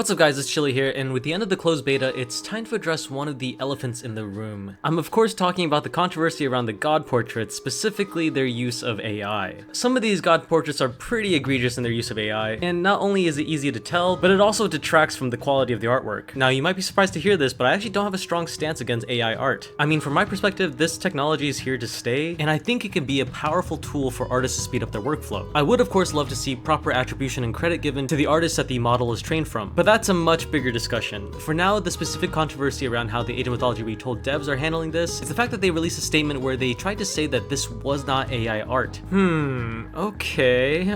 What's up guys, it's Chili here, and with the end of the closed beta, it's time to address one of the elephants in the room. I'm of course talking about the controversy around the god portraits, specifically their use of AI. Some of these god portraits are pretty egregious in their use of AI, and not only is it easy to tell, but it also detracts from the quality of the artwork. Now you might be surprised to hear this, but I actually don't have a strong stance against AI art. I mean, from my perspective, this technology is here to stay, and I think it can be a powerful tool for artists to speed up their workflow. I would of course love to see proper attribution and credit given to the artists that the model is trained from, but that's a much bigger discussion. For now, the specific controversy around how the Age of Mythology Retold devs are handling this is the fact that they released a statement where they tried to say that this was not AI art. Okay.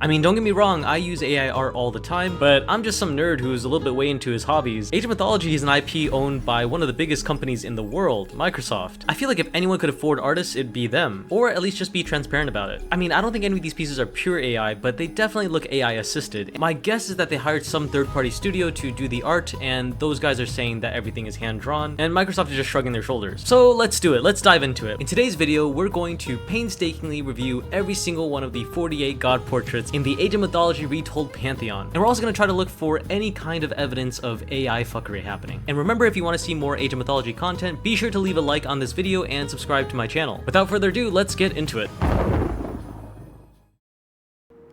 I mean, don't get me wrong, I use AI art all the time, but I'm just some nerd who's a little bit way into his hobbies. Age of Mythology is an IP owned by one of the biggest companies in the world, Microsoft. I feel like if anyone could afford artists, it'd be them, or at least just be transparent about it. I mean, I don't think any of these pieces are pure AI, but they definitely look AI assisted. My guess is that they hired some third-party studio to do the art, and those guys are saying that everything is hand-drawn, and Microsoft is just shrugging their shoulders. So let's do it, let's dive into it. In today's video, we're going to painstakingly review every single one of the 48 god portraits in the Age of Mythology Retold pantheon, and we're also going to try to look for any kind of evidence of AI fuckery happening. And remember, if you want to see more Age of Mythology content, be sure to leave a like on this video and subscribe to my channel. Without further ado, let's get into it.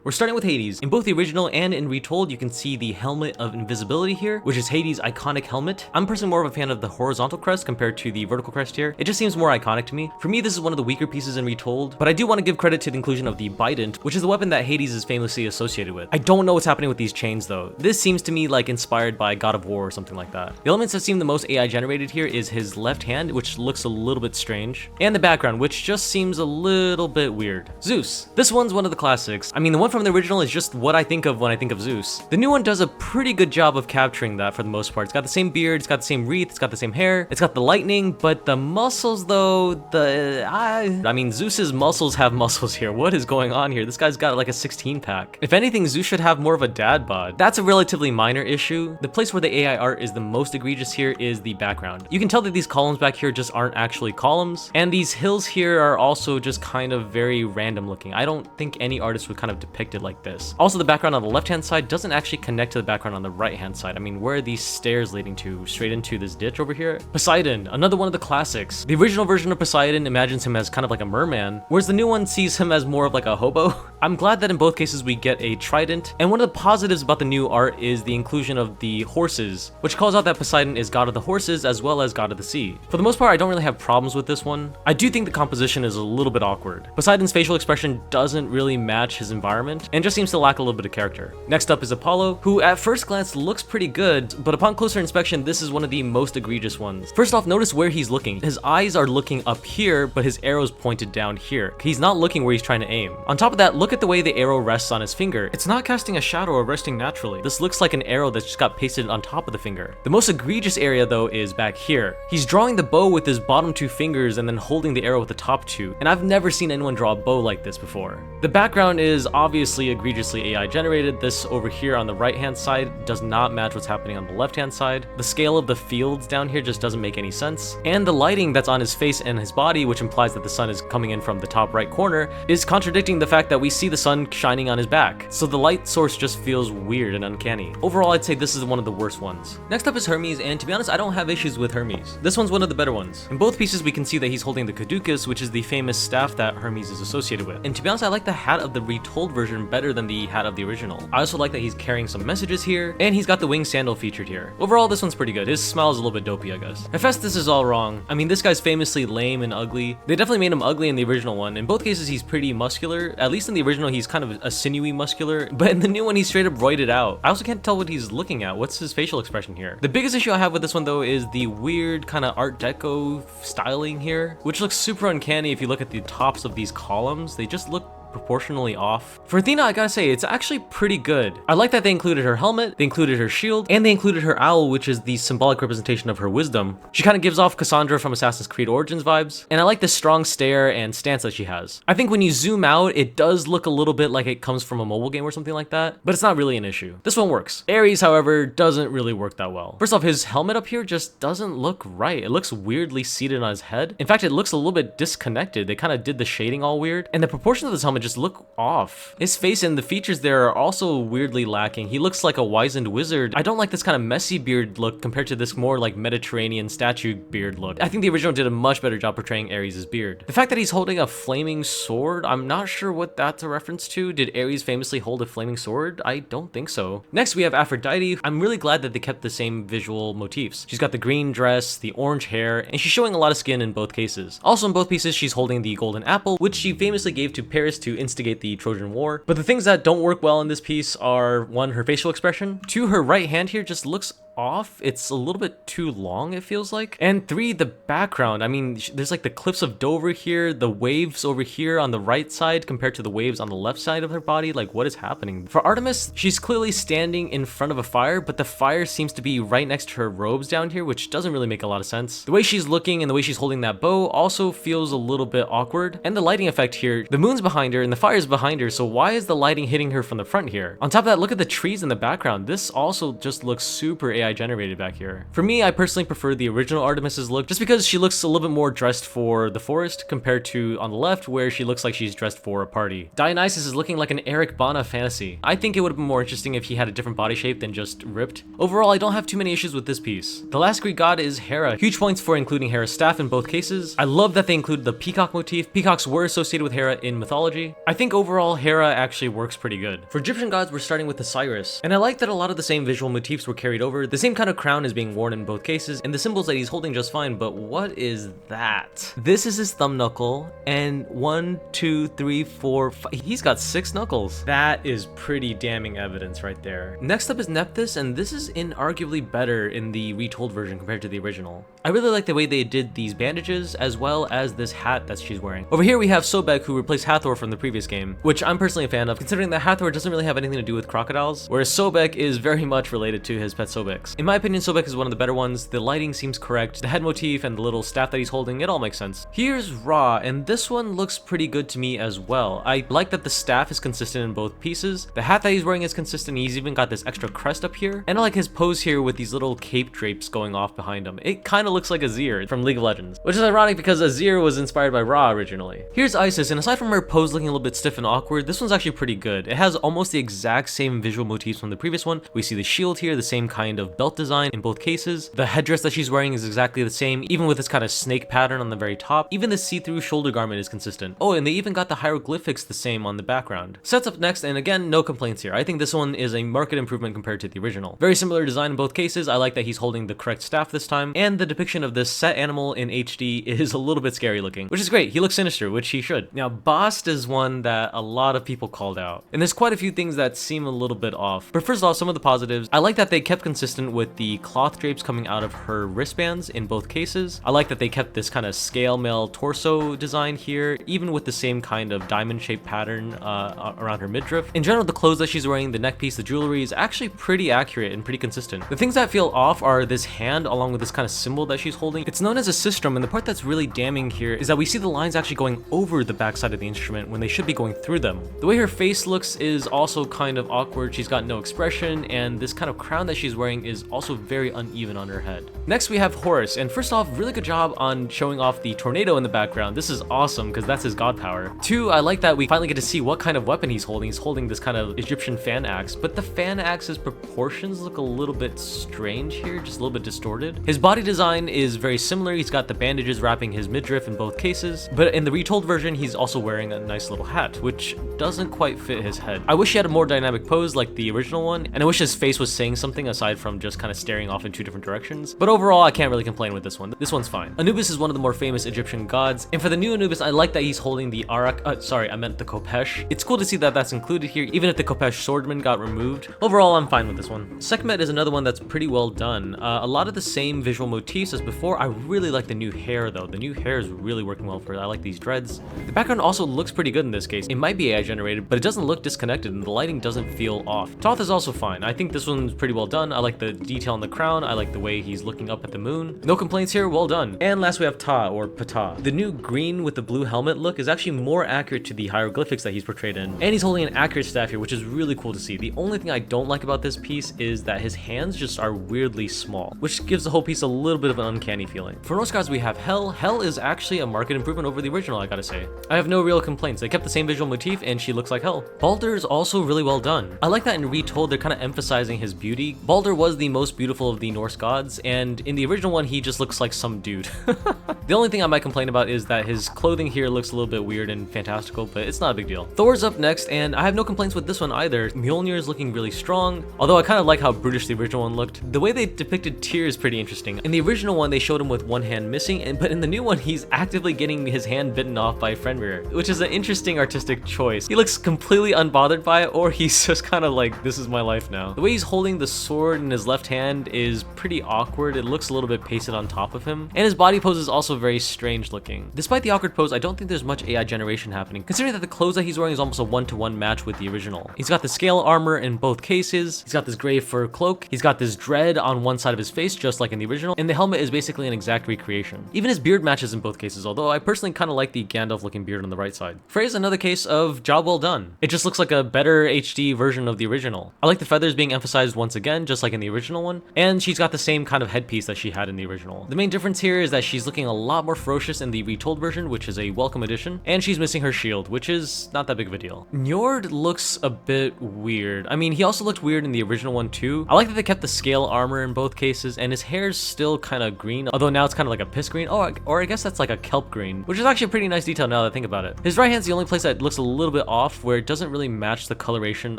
We're starting with Hades. In both the original and in Retold, you can see the Helmet of Invisibility here, which is Hades' iconic helmet. I'm personally more of a fan of the horizontal crest compared to the vertical crest here. It just seems more iconic to me. For me, this is one of the weaker pieces in Retold, but I do want to give credit to the inclusion of the Bident, which is the weapon that Hades is famously associated with. I don't know what's happening with these chains though. This seems to me like inspired by God of War or something like that. The elements that seem the most AI generated here is his left hand, which looks a little bit strange, and the background, which just seems a little bit weird. Zeus. This one's one of the classics. I mean, the one from the original is just what I think of when I think of Zeus. The new one does a pretty good job of capturing that for the most part. It's got the same beard, it's got the same wreath, it's got the same hair, it's got the lightning, but the muscles though, I mean, Zeus's muscles have muscles here. What is going on here? This guy's got like a 16 pack. If anything, Zeus should have more of a dad bod. That's a relatively minor issue. The place where the AI art is the most egregious here is the background. You can tell that these columns back here just aren't actually columns, and these hills here are also just kind of very random looking. I don't think any artist would kind of depict it like this. Also, the background on the left-hand side doesn't actually connect to the background on the right-hand side. I mean, where are these stairs leading to? Straight into this ditch over here? Poseidon, another one of the classics. The original version of Poseidon imagines him as kind of like a merman, whereas the new one sees him as more of like a hobo. I'm glad that in both cases we get a trident, and one of the positives about the new art is the inclusion of the horses, which calls out that Poseidon is god of the horses as well as god of the sea. For the most part, I don't really have problems with this one. I do think the composition is a little bit awkward. Poseidon's facial expression doesn't really match his environment, and just seems to lack a little bit of character. Next up is Apollo, who at first glance looks pretty good, but upon closer inspection, this is one of the most egregious ones. First off, notice where he's looking. His eyes are looking up here, but his arrow's pointed down here. He's not looking where he's trying to aim. On top of that, look at the way the arrow rests on his finger. It's not casting a shadow or resting naturally. This looks like an arrow that's just got pasted on top of the finger. The most egregious area though is back here. He's drawing the bow with his bottom two fingers and then holding the arrow with the top two, and I've never seen anyone draw a bow like this before. The background is obviously egregiously AI generated. This over here on the right hand side does not match what's happening on the left hand side. The scale of the fields down here just doesn't make any sense, and the lighting that's on his face and his body, which implies that the sun is coming in from the top right corner, is contradicting the fact that we see the sun shining on his back. So the light source just feels weird and uncanny. Overall, I'd say this is one of the worst ones. Next up is Hermes, and to be honest, I don't have issues with Hermes. This one's one of the better ones. In both pieces we can see that he's holding the caduceus, which is the famous staff that Hermes is associated with. And to be honest, I like the hat of the Retold version better than the hat of the original. I also like that he's carrying some messages here, and he's got the winged sandal featured here. Overall, this one's pretty good. His smile is a little bit dopey, I guess. Hephaestus is all wrong. I mean, this guy's famously lame and ugly. They definitely made him ugly in the original one. In both cases, he's pretty muscular. At least in the original, he's kind of a sinewy muscular, but in the new one, he's straight up roided out. I also can't tell what he's looking at. What's his facial expression here? The biggest issue I have with this one, though, is the weird kind of Art Deco styling here, which looks super uncanny if you look at the tops of these columns. They just look proportionally off. For Athena, I gotta say, it's actually pretty good. I like that they included her helmet, they included her shield, and they included her owl, which is the symbolic representation of her wisdom. She kind of gives off Cassandra from Assassin's Creed Origins vibes, and I like the strong stare and stance that she has. I think when you zoom out, it does look a little bit like it comes from a mobile game or something like that, but it's not really an issue. This one works. Ares, however, doesn't really work that well. First off, his helmet up here just doesn't look right. It looks weirdly seated on his head. In fact, it looks a little bit disconnected. They kind of did the shading all weird, and the proportion of this helmet helmet just look off. His face and the features there are also weirdly lacking. He looks like a wizened wizard. I don't like this kind of messy beard look compared to this more like Mediterranean statue beard look. I think the original did a much better job portraying Ares' beard. The fact that he's holding a flaming sword, I'm not sure what that's a reference to. Did Ares famously hold a flaming sword? I don't think so. Next we have Aphrodite. I'm really glad that they kept the same visual motifs. She's got the green dress, the orange hair, and she's showing a lot of skin in both cases. Also in both pieces, she's holding the golden apple, which she famously gave to Paris to instigate the Trojan War. But the things that don't work well in this piece are, one, her facial expression, two, her right hand here just looks off. It's a little bit too long, it feels like. And three, the background. I mean, there's like the cliffs of Dover here, the waves over here on the right side compared to the waves on the left side of her body. Like, what is happening? For Artemis, she's clearly standing in front of a fire, but the fire seems to be right next to her robes down here, which doesn't really make a lot of sense. The way she's looking and the way she's holding that bow also feels a little bit awkward. And the lighting effect here, the moon's behind her and the fire's behind her, so why is the lighting hitting her from the front here? On top of that, look at the trees in the background. This also just looks super AI generated back here. For me, I personally prefer the original Artemis's look just because she looks a little bit more dressed for the forest compared to on the left where she looks like she's dressed for a party. Dionysus is looking like an Eric Bana fantasy. I think it would have been more interesting if he had a different body shape than just ripped. Overall, I don't have too many issues with this piece. The last Greek god is Hera. Huge points for including Hera's staff in both cases. I love that they included the peacock motif. Peacocks were associated with Hera in mythology. I think overall Hera actually works pretty good. For Egyptian gods, we're starting with Osiris, and I like that a lot of the same visual motifs were carried over. The same kind of crown is being worn in both cases, and the symbols that he's holding just fine, but what is that? This is his thumb knuckle, and 1, 2, 3, 4, 5, he's got 6 knuckles. That is pretty damning evidence right there. Next up is Nephthys, and this is inarguably better in the retold version compared to the original. I really like the way they did these bandages, as well as this hat that she's wearing. Over here we have Sobek, who replaced Hathor from the previous game, which I'm personally a fan of, considering that Hathor doesn't really have anything to do with crocodiles, whereas Sobek is very much related to his pet Sobeks. In my opinion, Sobek is one of the better ones. The lighting seems correct. The head motif and the little staff that he's holding, it all makes sense. Here's Ra, and this one looks pretty good to me as well. I like that the staff is consistent in both pieces. The hat that he's wearing is consistent. He's even got this extra crest up here. And I like his pose here with these little cape drapes going off behind him. It kind of looks like Azir from League of Legends, which is ironic because Azir was inspired by Ra originally. Here's Isis, and aside from her pose looking a little bit stiff and awkward, this one's actually pretty good. It has almost the exact same visual motifs from the previous one. We see the shield here, the same kind of belt design in both cases. The headdress that she's wearing is exactly the same, even with this kind of snake pattern on the very top. Even the see-through shoulder garment is consistent. Oh, and they even got the hieroglyphics the same on the background. Sets up next, and again, no complaints here. I think this one is a marked improvement compared to the original. Very similar design in both cases. I like that he's holding the correct staff this time, and the depiction of this set animal in HD is a little bit scary looking, which is great. He looks sinister, which he should. Now, Bast is one that a lot of people called out, and there's quite a few things that seem a little bit off. But first off, some of the positives. I like that they kept consistent with the cloth drapes coming out of her wristbands in both cases. I like that they kept this kind of scale mail torso design here, even with the same kind of diamond shaped pattern around her midriff. In general, the clothes that she's wearing, the neck piece, the jewelry is actually pretty accurate and pretty consistent. The things that feel off are this hand along with this kind of symbol that she's holding. It's known as a sistrum, and the part that's really damning here is that we see the lines actually going over the backside of the instrument when they should be going through them. The way her face looks is also kind of awkward. She's got no expression, and this kind of crown that she's wearing is also very uneven on her head. Next we have Horus, and first off, really good job on showing off the tornado in the background. This is awesome because that's his god power. Two, I like that we finally get to see what kind of weapon he's holding. He's holding this kind of Egyptian fan axe, but the fan axe's proportions look a little bit strange here, just a little bit distorted. His body design is very similar. He's got the bandages wrapping his midriff in both cases, but in the retold version, he's also wearing a nice little hat, which doesn't quite fit his head. I wish he had a more dynamic pose like the original one, and I wish his face was saying something aside from just kind of staring off in two different directions, but overall, I can't really complain with this one. This one's fine. Anubis is one of the more famous Egyptian gods, and for the new Anubis, I like that he's holding the arak, sorry, I meant the Kopesh. It's cool to see that that's included here, even if the Kopesh swordman got removed. Overall, I'm fine with this one. Sekhmet is another one that's pretty well done. A lot of the same visual motifs as before. I really like the new hair though. The new hair is really working well for it. I like these dreads. The background also looks pretty good in this case. It might be AI generated, but it doesn't look disconnected and the lighting doesn't feel off. Thoth is also fine. I think this one's pretty well done. I like the the detail on the crown. I like the way he's looking up at the moon. No complaints here, well done. And last we have Ta, or Ptah. The new green with the blue helmet look is actually more accurate to the hieroglyphics that he's portrayed in. And he's holding an accurate staff here, which is really cool to see. The only thing I don't like about this piece is that his hands just are weirdly small, which gives the whole piece a little bit of an uncanny feeling. For Norse gods we have Hel. Hel is actually a marked improvement over the original, I gotta say. I have no real complaints. They kept the same visual motif and she looks like Hel. Balder is also really well done. I like that in Retold they're kind of emphasizing his beauty. Balder was the most beautiful of the Norse gods, and in the original one he just looks like some dude. The only thing I might complain about is that his clothing here looks a little bit weird and fantastical, but it's not a big deal. Thor's up next, and I have no complaints with this one either. Mjolnir is looking really strong, although I kind of like how brutish the original one looked. The way they depicted Tyr is pretty interesting. In the original one they showed him with one hand missing, but in the new one he's actively getting his hand bitten off by Fenrir, which is an interesting artistic choice. He looks completely unbothered by it, or he's just kind of like, this is my life now. The way he's holding the sword in his left hand is pretty awkward. It looks a little bit pasted on top of him, and his body pose is also very strange looking. Despite the awkward pose, I don't think there's much AI generation happening, considering that the clothes that he's wearing is almost a one-to-one match with the original. He's got the scale armor in both cases, he's got this gray fur cloak, he's got this dread on one side of his face just like in the original, and the helmet is basically an exact recreation. Even his beard matches in both cases, although I personally kind of like the Gandalf looking beard on the right side. Frey's another case of job well done. It just looks like a better HD version of the original. I like the feathers being emphasized once again, just like in the original one, and she's got the same kind of headpiece that she had in the original. The main difference here is that she's looking a lot more ferocious in the Retold version, which is a welcome addition, and she's missing her shield, which is not that big of a deal. Njord looks a bit weird. I mean, he also looked weird in the original one too. I like that they kept the scale armor in both cases, and his hair's still kind of green, although now it's kind of like a piss green. Oh, or I guess that's like a kelp green, which is actually a pretty nice detail now that I think about it. His right hand's the only place that looks a little bit off, where it doesn't really match the coloration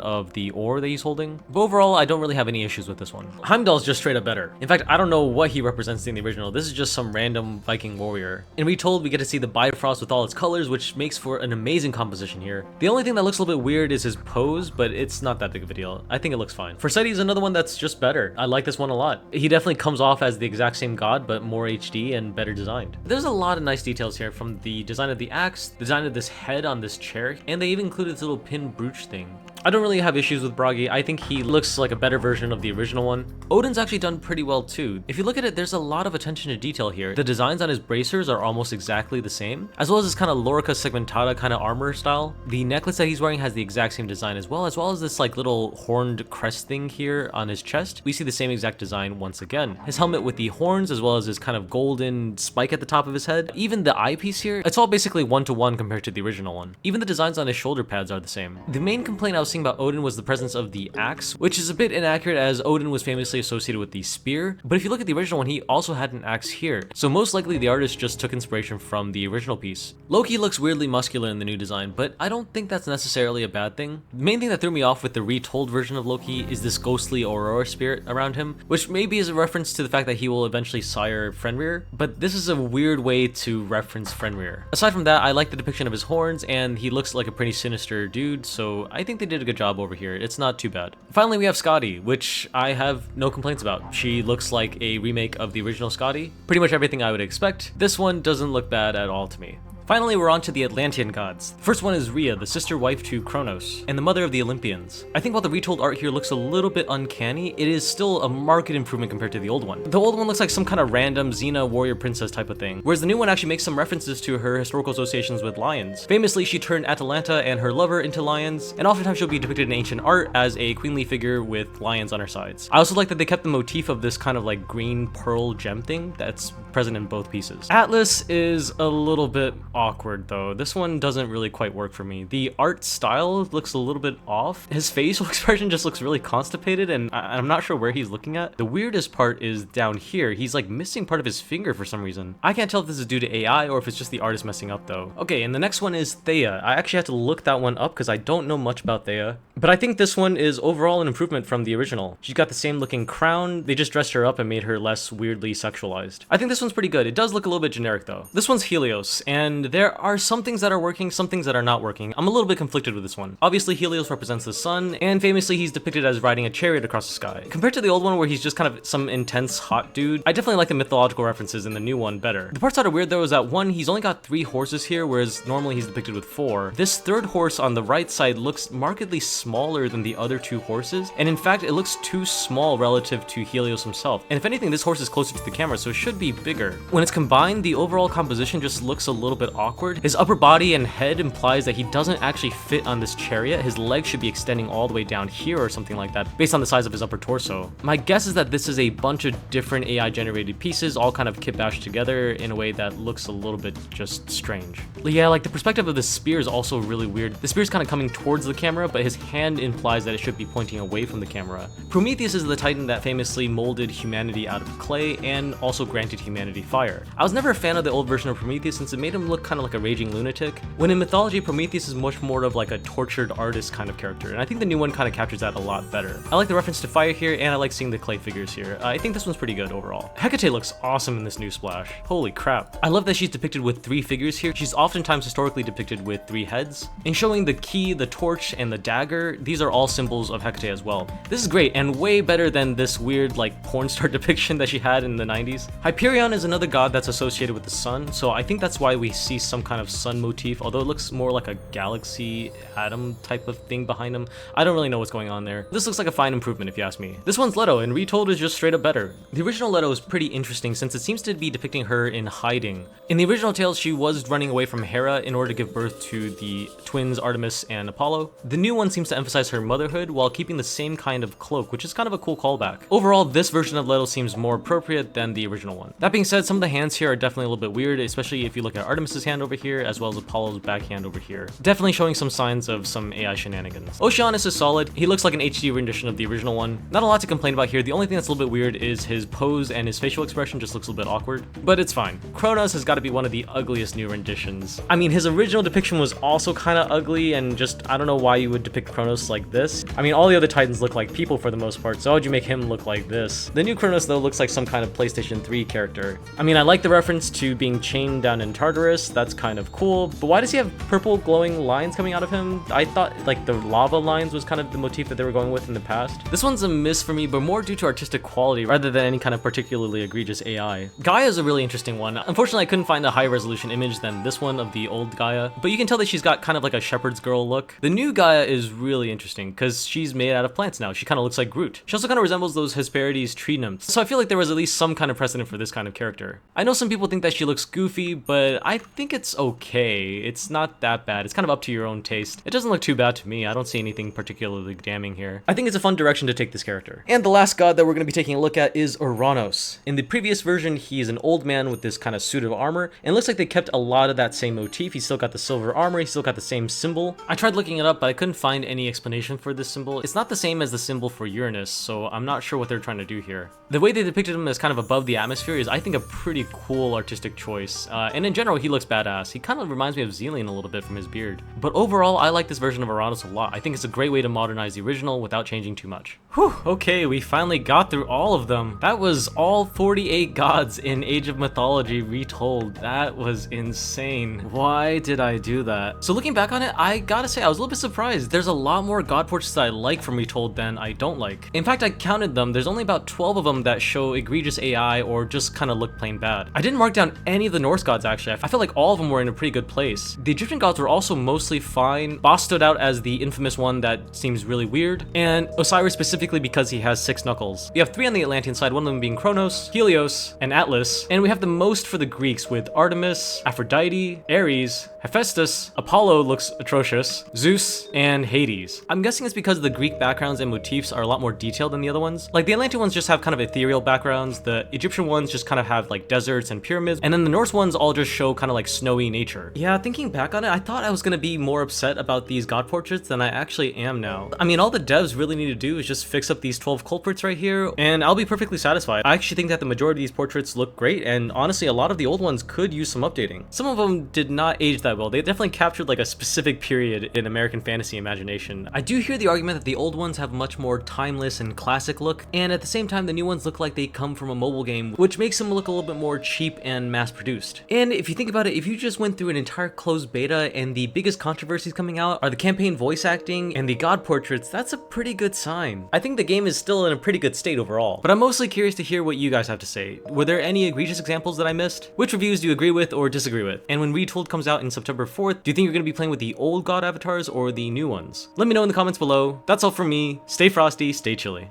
of the ore that he's holding. But overall, I don't really have any issues with this one. Heimdall's just straight up better. In fact, I don't know what he represents in the original. This is just some random Viking warrior. In Retold, we get to see the Bifrost with all its colors, which makes for an amazing composition here. The only thing that looks a little bit weird is his pose, but it's not that big of a deal. I think it looks fine. Forseti is another one that's just better. I like this one a lot. He definitely comes off as the exact same god, but more HD and better designed. There's a lot of nice details here, from the design of the axe, the design of this head on this chair, and they even included this little pin brooch thing. I don't really have issues with Bragi. I think he looks like a better version of the original one. Odin's actually done pretty well too. If you look at it, there's a lot of attention to detail here. The designs on his bracers are almost exactly the same, as well as this kind of Lorica segmentata kind of armor style. The necklace that he's wearing has the exact same design as well as this like little horned crest thing here on his chest. We see the same exact design once again. His helmet with the horns, as well as this kind of golden spike at the top of his head. Even the eyepiece here, it's all basically one-to-one compared to the original one. Even the designs on his shoulder pads are the same. The main complaint I was seeing about Odin was the presence of the axe, which is a bit inaccurate as Odin was famously associated with the spear, but if you look at the original one, he also had an axe here, so most likely the artist just took inspiration from the original piece. Loki looks weirdly muscular in the new design, but I don't think that's necessarily a bad thing. The main thing that threw me off with the Retold version of Loki is this ghostly Aurora spirit around him, which maybe is a reference to the fact that he will eventually sire Fenrir, but this is a weird way to reference Fenrir. Aside from that, I like the depiction of his horns, and he looks like a pretty sinister dude, so I think they did a good job over here. It's not too bad. Finally, we have Skadi, which I have no complaints about. She looks like a remake of the original Skadi. Pretty much everything I would expect. This one doesn't look bad at all to me. Finally, we're on to the Atlantean gods. The first one is Rhea, the sister wife to Kronos, and the mother of the Olympians. I think while the Retold art here looks a little bit uncanny, it is still a marked improvement compared to the old one. The old one looks like some kind of random Xena warrior princess type of thing, whereas the new one actually makes some references to her historical associations with lions. Famously, she turned Atalanta and her lover into lions, and oftentimes she'll be depicted in ancient art as a queenly figure with lions on her sides. I also like that they kept the motif of this kind of like green pearl gem thing that's present in both pieces. Atlas is a little bit awkward though. This one doesn't really quite work for me. The art style looks a little bit off. His facial expression just looks really constipated, and I'm not sure where he's looking at. The weirdest part is down here. He's like missing part of his finger for some reason. I can't tell if this is due to AI or if it's just the artist messing up though. Okay, and the next one is Thea. I actually had to look that one up because I don't know much about Thea, but I think this one is overall an improvement from the original. She's got the same looking crown. They just dressed her up and made her less weirdly sexualized. I think this one's pretty good. It does look a little bit generic though. This one's Helios, and there are some things that are working, some things that are not working. I'm a little bit conflicted with this one. Obviously, Helios represents the sun, and famously he's depicted as riding a chariot across the sky. Compared to the old one where he's just kind of some intense hot dude, I definitely like the mythological references in the new one better. The parts that are weird though is that one, he's only got 3 horses here, whereas normally he's depicted with 4. This third horse on the right side looks markedly smaller than the other 2 horses, and in fact it looks too small relative to Helios himself. And if anything, this horse is closer to the camera, so it should be bigger. When it's combined, the overall composition just looks a little bit awkward. His upper body and head implies that he doesn't actually fit on this chariot. His legs should be extending all the way down here or something like that, based on the size of his upper torso. My guess is that this is a bunch of different AI generated pieces all kind of kit-bashed together in a way that looks a little bit just strange. Yeah, like the perspective of the spear is also really weird. The spear is kind of coming towards the camera, but his hand implies that it should be pointing away from the camera. Prometheus is the titan that famously molded humanity out of clay and also granted humanity fire. I was never a fan of the old version of Prometheus since it made him look kind of like a raging lunatic, when in mythology Prometheus is much more of like a tortured artist kind of character, and I think the new one kind of captures that a lot better. I like the reference to fire here, and I like seeing the clay figures here. I think this one's pretty good overall. Hecate looks awesome in this new splash. Holy crap. I love that she's depicted with 3 figures here. She's oftentimes historically depicted with 3 heads. In showing the key, the torch, and the dagger, these are all symbols of Hecate as well. This is great, and way better than this weird like porn star depiction that she had in the 90s. Hyperion is another god that's associated with the sun, so I think that's why we see some kind of sun motif, although it looks more like a galaxy atom type of thing behind him. I don't really know what's going on there. This looks like a fine improvement if you ask me. This one's Leto, and Retold is just straight up better. The original Leto is pretty interesting since it seems to be depicting her in hiding. In the original tales, she was running away from Hera in order to give birth to the twins Artemis and Apollo. The new one seems to emphasize her motherhood while keeping the same kind of cloak, which is kind of a cool callback. Overall, this version of Leto seems more appropriate than the original one. That being said, some of the hands here are definitely a little bit weird, especially if you look at Artemis's hand over here as well as Apollo's back hand over here. Definitely showing some signs of some AI shenanigans. Oceanus is solid. He looks like an HD rendition of the original one. Not a lot to complain about here. The only thing that's a little bit weird is his pose and his facial expression just looks a little bit awkward, but it's fine. Kronos has got to be one of the ugliest new renditions. I mean, his original depiction was also kind of ugly, and just I don't know why you would depict Kronos like this. I mean, all the other titans look like people for the most part, so why would you make him look like this? The new Kronos though looks like some kind of PlayStation 3 character. I mean, I like the reference to being chained down in Tartarus. That's kind of cool, but why does he have purple glowing lines coming out of him? I thought like the lava lines was kind of the motif that they were going with in the past. This one's a miss for me, but more due to artistic quality rather than any kind of particularly egregious AI. Gaia is a really interesting one. Unfortunately, I couldn't find a higher resolution image than this one of the old Gaia, but you can tell that she's got kind of like a shepherd's girl look. The new Gaia is really interesting because she's made out of plants now. She kind of looks like Groot. She also kind of resembles those Hesperides tree nymphs, so I feel like there was at least some kind of precedent for this kind of character. I know some people think that she looks goofy, but I think it's okay. It's not that bad. It's kind of up to your own taste. It doesn't look too bad to me. I don't see anything particularly damning here. I think it's a fun direction to take this character. And the last god that we're going to be taking a look at is Uranos. In the previous version, he is an old man with this kind of suit of armor, and it looks like they kept a lot of that same motif. He's still got the silver armor, he's still got the same symbol. I tried looking it up, but I couldn't find any explanation for this symbol. It's not the same as the symbol for Uranus, so I'm not sure what they're trying to do here. The way they depicted him as kind of above the atmosphere is, I think, a pretty cool artistic choice. And in general, he looks badass. He kind of reminds me of Xelian a little bit from his beard. But overall, I like this version of Uranos a lot. I think it's a great way to modernize the original without changing too much. Whew, okay, we finally got through all of them. That was all 48 gods in Age of Mythology Retold. That was insane. Why did I do that? So looking back on it, I gotta say I was a little bit surprised. There's a lot more god portraits that I like from Retold than I don't like. In fact, I counted them. There's only about 12 of them that show egregious AI or just kind of look plain bad. I didn't mark down any of the Norse gods actually. I feel like all of them were in a pretty good place. The Egyptian gods were also mostly fine. Bos stood out as the infamous one that seems really weird, and Osiris specifically because he has 6 knuckles. We have 3 on the Atlantean side, one of them being Kronos, Helios, and Atlas, and we have the most for the Greeks with Artemis, Aphrodite, Ares, Hephaestus, Apollo looks atrocious, Zeus, and Hades. I'm guessing it's because the Greek backgrounds and motifs are a lot more detailed than the other ones. Like the Atlantean ones just have kind of ethereal backgrounds, the Egyptian ones just kind of have like deserts and pyramids, and then the Norse ones all just show kind of like snowy nature. Yeah, thinking back on it, I thought I was gonna be more upset about these god portraits than I actually am now. I mean, all the devs really need to do is just fix up these 12 culprits right here, and I'll be perfectly satisfied. I actually think that the majority of these portraits look great, and honestly, a lot of the old ones could use some updating. Some of them did not age that that well. They definitely captured like a specific period in American fantasy imagination. I do hear the argument that the old ones have much more timeless and classic look, and at the same time the new ones look like they come from a mobile game, which makes them look a little bit more cheap and mass-produced. And if you think about it, if you just went through an entire closed beta and the biggest controversies coming out are the campaign voice acting and the god portraits, that's a pretty good sign. I think the game is still in a pretty good state overall, but I'm mostly curious to hear what you guys have to say. Were there any egregious examples that I missed? Which reviews do you agree with or disagree with? And when Retold comes out in September 4th, do you think you're going to be playing with the old god avatars or the new ones? Let me know in the comments below. That's all from me. Stay frosty, stay chilly.